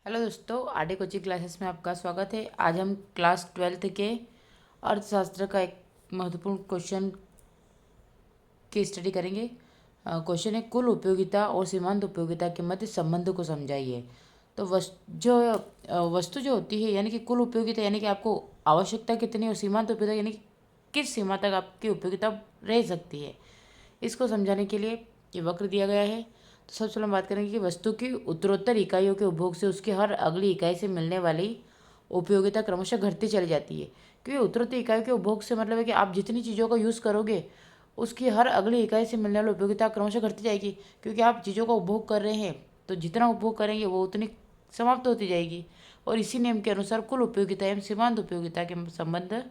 Hello दोस्तों, RD coaching classes में आपका स्वागत है। आज हम क्लास 12th के अर्थशास्त्र का एक महत्वपूर्ण क्वेश्चन की स्टडी करेंगे। क्वेश्चन है, कुल उपयोगिता और सीमांत उपयोगिता के मध्य संबंध को समझाइए। तो वस्तु जो होती है यानी कि कुल उपयोगिता यानी कि आपको आवश्यकता कितनी और सीमांत उपयोगिता यानी कि किस सीमा तक आपकी उपयोगिता रह सकती है, इसको समझाने के लिए ये वक्र दिया गया है। तो सबसे पहले हम बात करेंगे कि वस्तु की उत्तरोत्तर इकाइयों के उपभोग से उसकी हर अगली इकाई से मिलने वाली उपयोगिता क्रमशः घटती चली जाती है। क्योंकि उत्तरोत्तर इकाइयों के उपभोग से मतलब है कि आप जितनी चीज़ों का यूज़ करोगे उसकी हर अगली इकाई से मिलने वाली उपयोगिता क्रमशः घटती जाएगी। क्योंकि आप चीज़ों का उपभोग कर रहे हैं तो जितना उपभोग करेंगे वो उतनी समाप्त होती जाएगी। और इसी नियम के अनुसार कुल उपयोगिता एवं सीमांत उपयोगिता के संबंध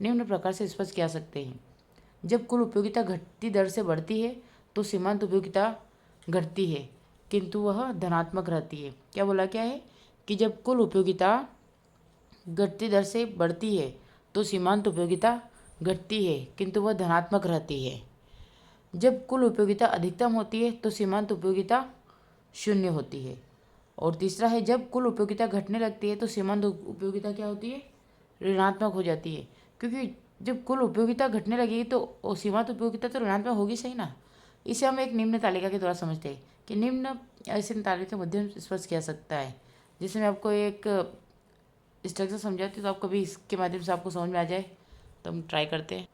निम्न प्रकार से स्पष्ट किया सकते हैं। जब कुल उपयोगिता घटती दर से बढ़ती है तो सीमांत उपयोगिता घटती है किंतु वह धनात्मक रहती है। क्या बोला क्या है कि जब कुल उपयोगिता घटती दर से बढ़ती है तो सीमांत उपयोगिता घटती है किंतु वह धनात्मक रहती है। जब कुल उपयोगिता अधिकतम होती है तो सीमांत उपयोगिता शून्य होती है। और तीसरा है, जब कुल उपयोगिता घटने लगती है तो सीमांत उपयोगिता क्या होती है, ऋणात्मक हो जाती है। क्योंकि जब कुल उपयोगिता घटने लगेगी तो सीमांत उपयोगिता तो ऋणात्मक होगी, सही ना। इसे हम एक निम्न तालिका के द्वारा समझते हैं कि निम्न ऐसे तालिका के माध्यम से स्पष्ट किया सकता है। जैसे मैं आपको एक स्ट्रक्चर समझाती हूँ तो आप कभी इसके माध्यम से आपको समझ में आ जाए तो हम ट्राई करते हैं।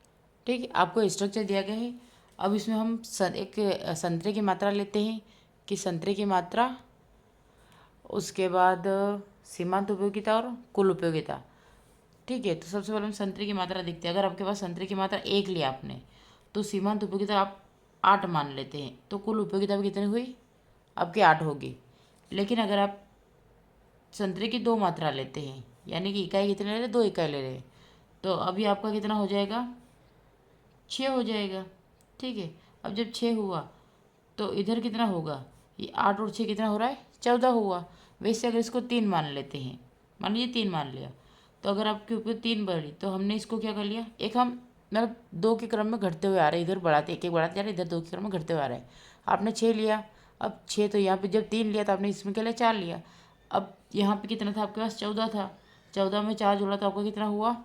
ठीक है, आपको स्ट्रक्चर दिया गया है। अब इसमें हम एक संतरे की मात्रा लेते हैं कि संतरे की मात्रा, उसके बाद सीमांत उपयोगिता और कुल उपयोगिता। ठीक है, तो सबसे पहले हम संतरे की मात्रा देखते हैं। अगर आपके पास संतरे की मात्रा 1 लिया आपने तो सीमांत उपयोगिता आप 8 मान लेते हैं तो कुल उपयोगिता भी कितनी हुई, आपकी 8 होगी। लेकिन अगर आप संतरे की 2 मात्रा लेते हैं यानी कि इकाई कितने ले रहे, 2 इकाई ले रहे हैं, तो अभी आपका कितना हो जाएगा, 6 हो जाएगा। ठीक है, अब जब 6 हुआ तो इधर कितना होगा, ये 8 और 6 कितना हो रहा है, 14 हुआ। वैसे अगर इसको 3 मान लेते हैं, मान लीजिए 3 मान लिया, तो अगर आपके ऊपर 3 बढ़ी तो हमने इसको क्या कर लिया, एक हम मतलब 2 के क्रम में घटते हुए आ रहे हैं, इधर बढ़ाते एक एक बढ़ाते जा रहे हैं, इधर 2 के क्रम में घटते हुए आ रहे हैं। आपने 6 लिया, अब 6 तो यहाँ पे जब 3 लिया तो आपने इसमें क्या लिया, 4 लिया। अब यहाँ पे कितना था आपके पास, 14 था। 14 में 4 जोड़ा तो आपका कितना हुआ,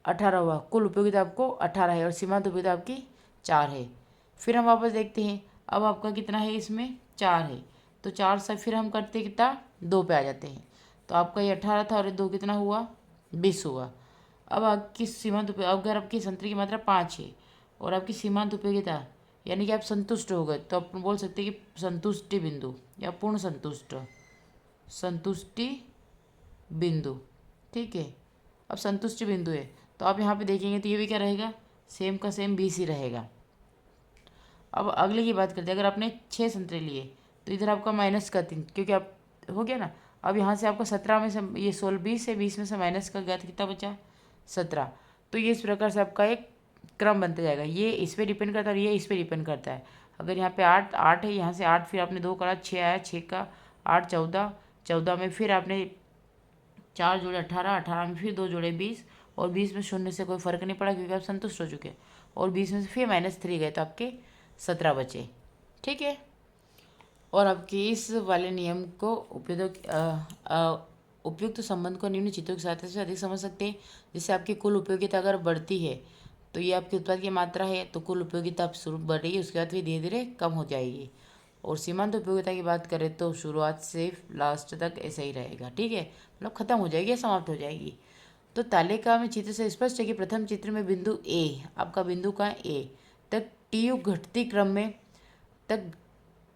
18 हुआ। कुल उपयोगिता आपको 18 है और सीमांत उपयोगिता आपकी 4 है। फिर हम वापस देखते हैं, अब आपका कितना है, इसमें 4 है तो 4 से फिर हम करते कितना, 2 पे आ जाते हैं। तो आपका ये 18 था और ये 2 कितना हुआ, 20 हुआ। अब आपकी सीमांत अगर आपकी संतरी की मात्रा 5 है और आपकी सीमांत उपयोगिता यानी कि आप संतुष्ट हो गए तो आप बोल सकते हैं कि संतुष्टि बिंदु या पूर्ण संतुष्टि बिंदु। ठीक है, अब संतुष्टि बिंदु है तो आप यहाँ पे देखेंगे तो ये भी क्या रहेगा, सेम का सेम 20 ही रहेगा। अब अगले की बात करते हैं, अगर आपने 6 संतरे लिए तो इधर आपका माइनस का 3, क्योंकि आप हो गया ना। अब यहाँ से आपका 17 में से ये 16 20 है, 20 में से माइनस का गया तो कितना बचा, 17। तो ये इस प्रकार से आपका एक क्रम बनता जाएगा। ये इस पर डिपेंड करता है और ये इस पर डिपेंड करता है। अगर यहाँ पे 8 8 है, यहाँ से 8 फिर आपने 2 करा, 6 आया, 6 का 8 14, 14 में फिर आपने 4 जोड़े 18, 18 में फिर 2 जोड़े 20 और 20 में शून्य से कोई फर्क नहीं पड़ा क्योंकि आप संतुष्ट हो चुके। और 20 में से फिर -3 गए तो आपके 17 बचे। ठीक है, और आपके इस वाले नियम को उपयुक्त संबंध को निम्न चित्रों की सहायता से अधिक समझ सकते हैं। जैसे आपकी कुल उपयोगिता अगर बढ़ती है तो ये आपकी उत्पाद की मात्रा है तो कुल उपयोगिता आप शुरू बढ़ रही है, उसके बाद फिर धीरे धीरे कम हो जाएगी। और सीमांत उपयोगिता की बात करें तो शुरुआत से लास्ट तक ऐसा ही रहेगा। ठीक है, मतलब खत्म हो जाएगी या समाप्त हो जाएगी। तो तालिका में चित्र से स्पष्ट है कि प्रथम चित्र में बिंदु ए, आपका बिंदु का ए तक टी यू घटती क्रम में तक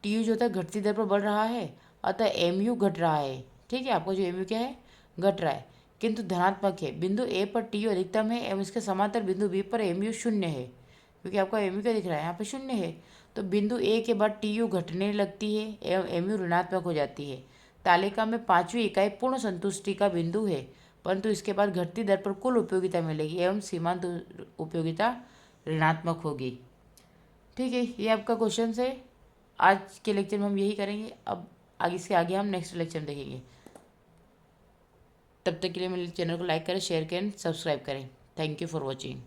टी यू जो था घटती दर पर बढ़ रहा है, अतः एम यू घट रहा है। ठीक है, आपको जो एम यू क्या है, घट रहा है किंतु धनात्मक है। बिंदु ए पर टी यू अधिकतम है एवं इसके समांतर बिंदु बी पर एम यू शून्य है, क्योंकि आपका एम यू क्या दिख रहा है, यहाँ पे शून्य है। तो बिंदु ए के बाद टी यू घटने लगती है एवं एम यू ऋणात्मक हो जाती है। तालिका में 5वीं इकाई पूर्ण संतुष्टि का बिंदु है, परंतु इसके बाद घटती दर पर कुल उपयोगिता मिलेगी एवं सीमांत उपयोगिता ऋणात्मक होगी। ठीक है, ये आपका क्वेश्चन है। आज के लेक्चर में हम यही करेंगे। अब आगे से आगे हम नेक्स्ट लेक्चर में देखेंगे। तब तक के लिए मेरे चैनल को लाइक करें, शेयर करें, सब्सक्राइब करें। Thank you for watching.